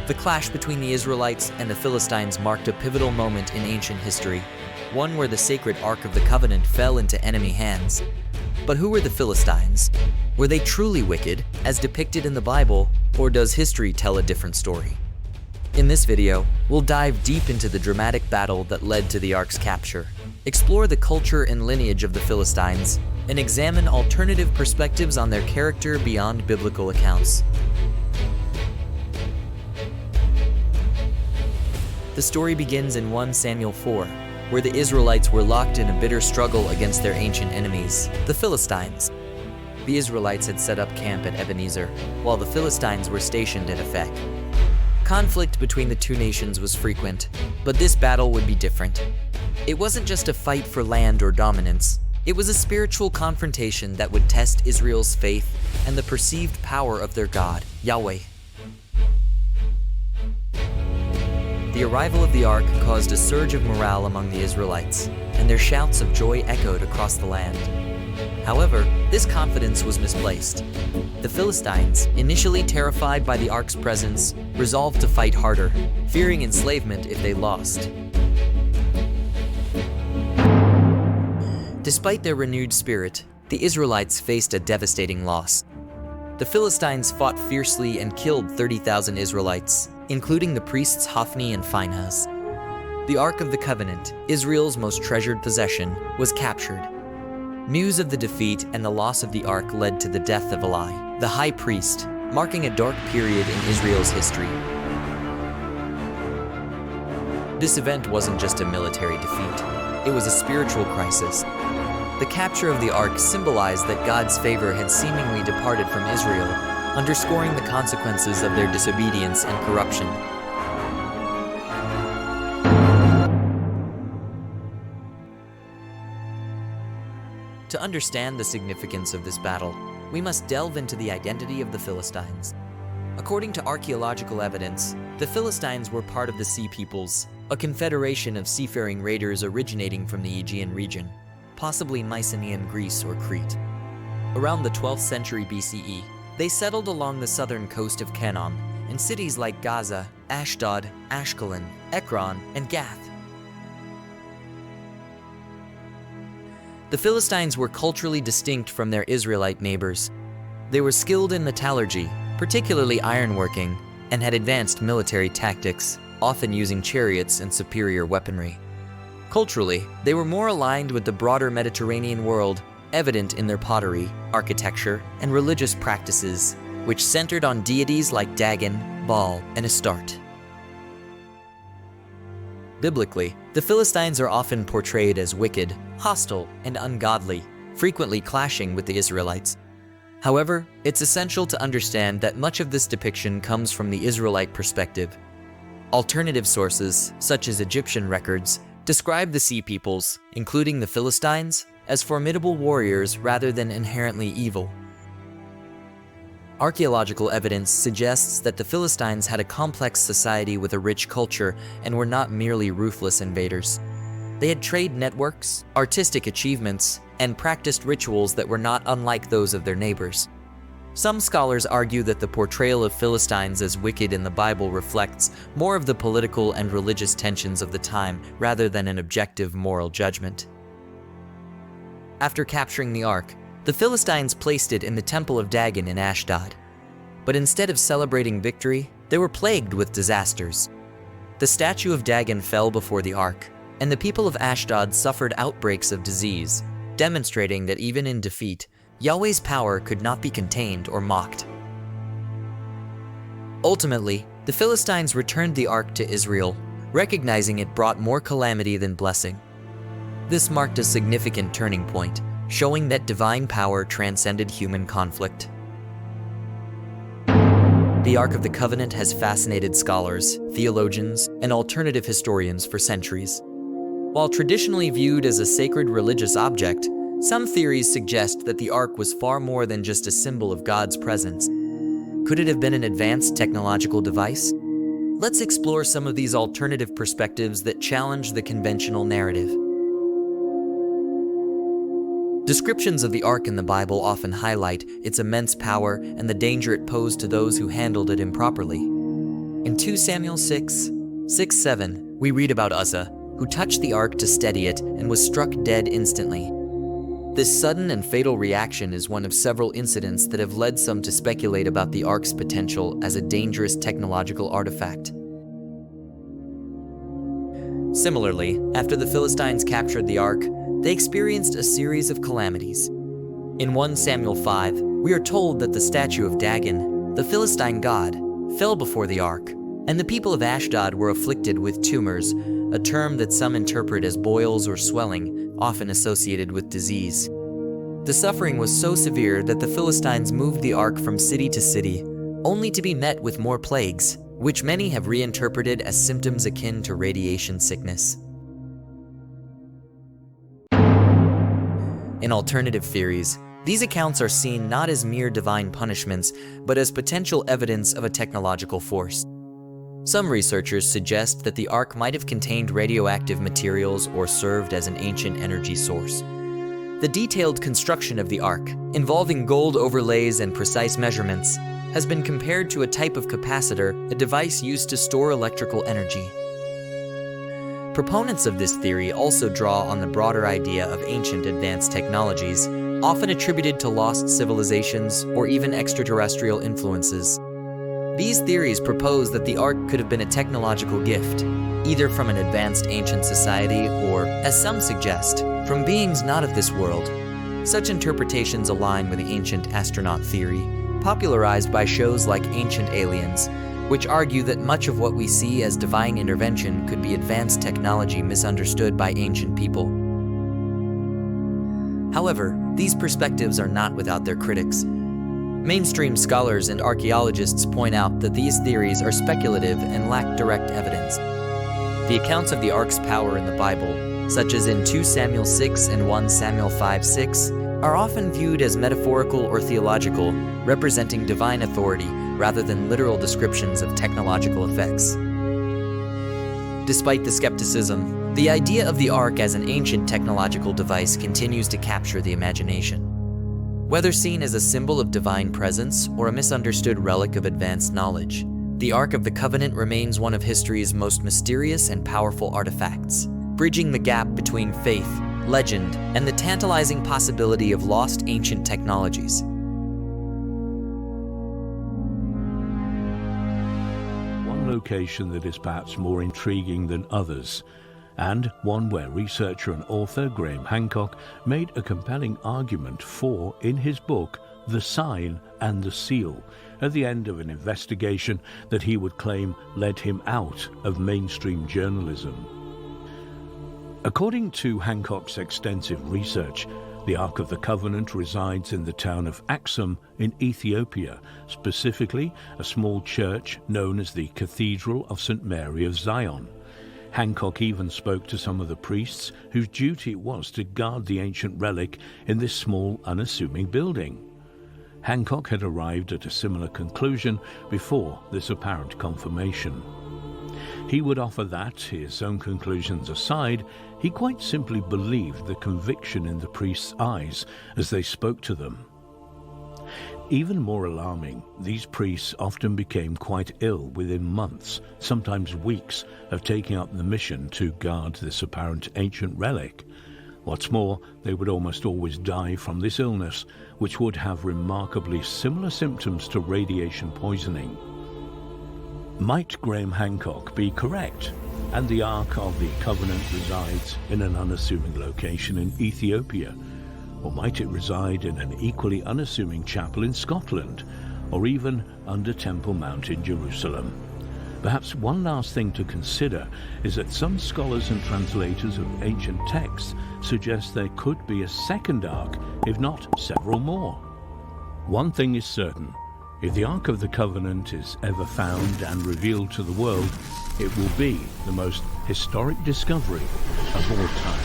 The clash between the Israelites and the Philistines marked a pivotal moment in ancient history, one where the sacred Ark of the Covenant fell into enemy hands. But who were the Philistines? Were they truly wicked, as depicted in the Bible, or does history tell a different story? In this video, we'll dive deep into the dramatic battle that led to the Ark's capture, explore the culture and lineage of the Philistines, and examine alternative perspectives on their character beyond biblical accounts. The story begins in 1 Samuel 4, where the Israelites were locked in a bitter struggle against their ancient enemies, the Philistines. The Israelites had set up camp at Ebenezer, while the Philistines were stationed at Aphek. Conflict between the two nations was frequent, but this battle would be different. It wasn't just a fight for land or dominance. It was a spiritual confrontation that would test Israel's faith and the perceived power of their God, Yahweh. The arrival of the Ark caused a surge of morale among the Israelites, and their shouts of joy echoed across the land. However, this confidence was misplaced. The Philistines, initially terrified by the Ark's presence, resolved to fight harder, fearing enslavement if they lost. Despite their renewed spirit, the Israelites faced a devastating loss. The Philistines fought fiercely and killed 30,000 Israelites, including the priests Hophni and Phinehas. The Ark of the Covenant, Israel's most treasured possession, was captured. News of the defeat and the loss of the Ark led to the death of Eli, the high priest, marking a dark period in Israel's history. This event wasn't just a military defeat, it was a spiritual crisis. The capture of the Ark symbolized that God's favor had seemingly departed from Israel, underscoring the consequences of their disobedience and corruption. To understand the significance of this battle, we must delve into the identity of the Philistines. According to archaeological evidence, the Philistines were part of the Sea Peoples, a confederation of seafaring raiders originating from the Aegean region, possibly Mycenaean Greece or Crete. Around the 12th century BCE, they settled along the southern coast of Canaan in cities like Gaza, Ashdod, Ashkelon, Ekron, and Gath. The Philistines were culturally distinct from their Israelite neighbors. They were skilled in metallurgy, particularly ironworking, and had advanced military tactics, often using chariots and superior weaponry. Culturally, they were more aligned with the broader Mediterranean world, evident in their pottery, architecture, and religious practices, which centered on deities like Dagon, Baal, and Astarte. Biblically, the Philistines are often portrayed as wicked, hostile, and ungodly, frequently clashing with the Israelites. However, it's essential to understand that much of this depiction comes from the Israelite perspective. Alternative sources, such as Egyptian records, describe the Sea Peoples, including the Philistines, as formidable warriors rather than inherently evil. Archaeological evidence suggests that the Philistines had a complex society with a rich culture and were not merely ruthless invaders. They had trade networks, artistic achievements, and practiced rituals that were not unlike those of their neighbors. Some scholars argue that the portrayal of Philistines as wicked in the Bible reflects more of the political and religious tensions of the time rather than an objective moral judgment. After capturing the Ark, the Philistines placed it in the Temple of Dagon in Ashdod. But instead of celebrating victory, they were plagued with disasters. The statue of Dagon fell before the Ark, and the people of Ashdod suffered outbreaks of disease, demonstrating that even in defeat, Yahweh's power could not be contained or mocked. Ultimately, the Philistines returned the Ark to Israel, recognizing it brought more calamity than blessing. This marked a significant turning point, showing that divine power transcended human conflict. The Ark of the Covenant has fascinated scholars, theologians, and alternative historians for centuries. While traditionally viewed as a sacred religious object, some theories suggest that the Ark was far more than just a symbol of God's presence. Could it have been an advanced technological device? Let's explore some of these alternative perspectives that challenge the conventional narrative. Descriptions of the Ark in the Bible often highlight its immense power and the danger it posed to those who handled it improperly. In 2 Samuel 6:7, we read about Uzzah, who touched the ark to steady it and was struck dead instantly. This sudden and fatal reaction is one of several incidents that have led some to speculate about the ark's potential as a dangerous technological artifact. Similarly, after the Philistines captured the ark, they experienced a series of calamities. In 1 Samuel 5, we are told that the statue of Dagon, the Philistine god, fell before the ark, and the people of Ashdod were afflicted with tumors, a term that some interpret as boils or swelling, often associated with disease. The suffering was so severe that the Philistines moved the ark from city to city, only to be met with more plagues, which many have reinterpreted as symptoms akin to radiation sickness. In alternative theories, these accounts are seen not as mere divine punishments, but as potential evidence of a technological force. Some researchers suggest that the ark might have contained radioactive materials or served as an ancient energy source. The detailed construction of the ark, involving gold overlays and precise measurements, has been compared to a type of capacitor, a device used to store electrical energy. Proponents of this theory also draw on the broader idea of ancient advanced technologies, often attributed to lost civilizations or even extraterrestrial influences. These theories propose that the ark could have been a technological gift, either from an advanced ancient society or, as some suggest, from beings not of this world. Such interpretations align with the ancient astronaut theory, popularized by shows like Ancient Aliens, which argue that much of what we see as divine intervention could be advanced technology misunderstood by ancient people. However, these perspectives are not without their critics. Mainstream scholars and archaeologists point out that these theories are speculative and lack direct evidence. The accounts of the ark's power in the Bible, such as in 2 Samuel 6 and 1 Samuel 5:6, are often viewed as metaphorical or theological, representing divine authority rather than literal descriptions of technological effects. Despite the skepticism, the idea of the ark as an ancient technological device continues to capture the imagination. Whether seen as a symbol of divine presence or a misunderstood relic of advanced knowledge, the Ark of the Covenant remains one of history's most mysterious and powerful artifacts, bridging the gap between faith, legend, and the tantalizing possibility of lost ancient technologies. One location that is perhaps more intriguing than others, and one where researcher and author Graham Hancock made a compelling argument for in his book The Sign and the Seal, at the end of an investigation that he would claim led him out of mainstream journalism. According to Hancock's extensive research, the Ark of the Covenant resides in the town of Axum in Ethiopia, specifically a small church known as the Cathedral of St. Mary of Zion. Hancock even spoke to some of the priests whose duty it was to guard the ancient relic in this small, unassuming building. Hancock had arrived at a similar conclusion before this apparent confirmation. He would offer that, his own conclusions aside, he quite simply believed the conviction in the priests' eyes as they spoke to them. Even more alarming, these priests often became quite ill within months, sometimes weeks, of taking up the mission to guard this apparent ancient relic. What's more, they would almost always die from this illness, which would have remarkably similar symptoms to radiation poisoning. Might Graham Hancock be correct, and the Ark of the Covenant resides in an unassuming location in Ethiopia? Or might it reside in an equally unassuming chapel in Scotland, or even under Temple Mount in Jerusalem? Perhaps one last thing to consider is that some scholars and translators of ancient texts suggest there could be a second Ark, if not several more. One thing is certain: if the Ark of the Covenant is ever found and revealed to the world, it will be the most historic discovery of all time.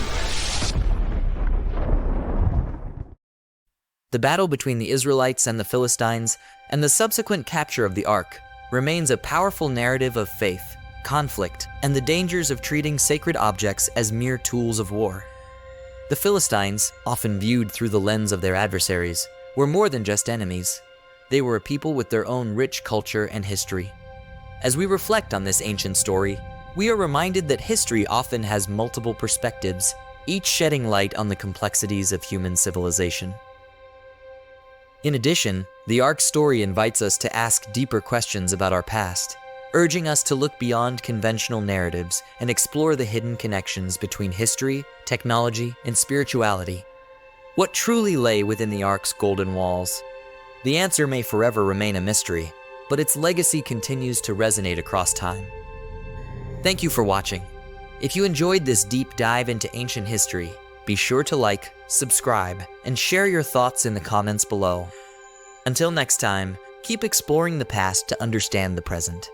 The battle between the Israelites and the Philistines, and the subsequent capture of the Ark, remains a powerful narrative of faith, conflict, and the dangers of treating sacred objects as mere tools of war. The Philistines, often viewed through the lens of their adversaries, were more than just enemies. They were a people with their own rich culture and history. As we reflect on this ancient story, we are reminded that history often has multiple perspectives, each shedding light on the complexities of human civilization. In addition, the Ark's story invites us to ask deeper questions about our past, urging us to look beyond conventional narratives and explore the hidden connections between history, technology, and spirituality. What truly lay within the Ark's golden walls? The answer may forever remain a mystery, but its legacy continues to resonate across time. Thank you for watching. If you enjoyed this deep dive into ancient history, be sure to like, subscribe, and share your thoughts in the comments below. Until next time, keep exploring the past to understand the present.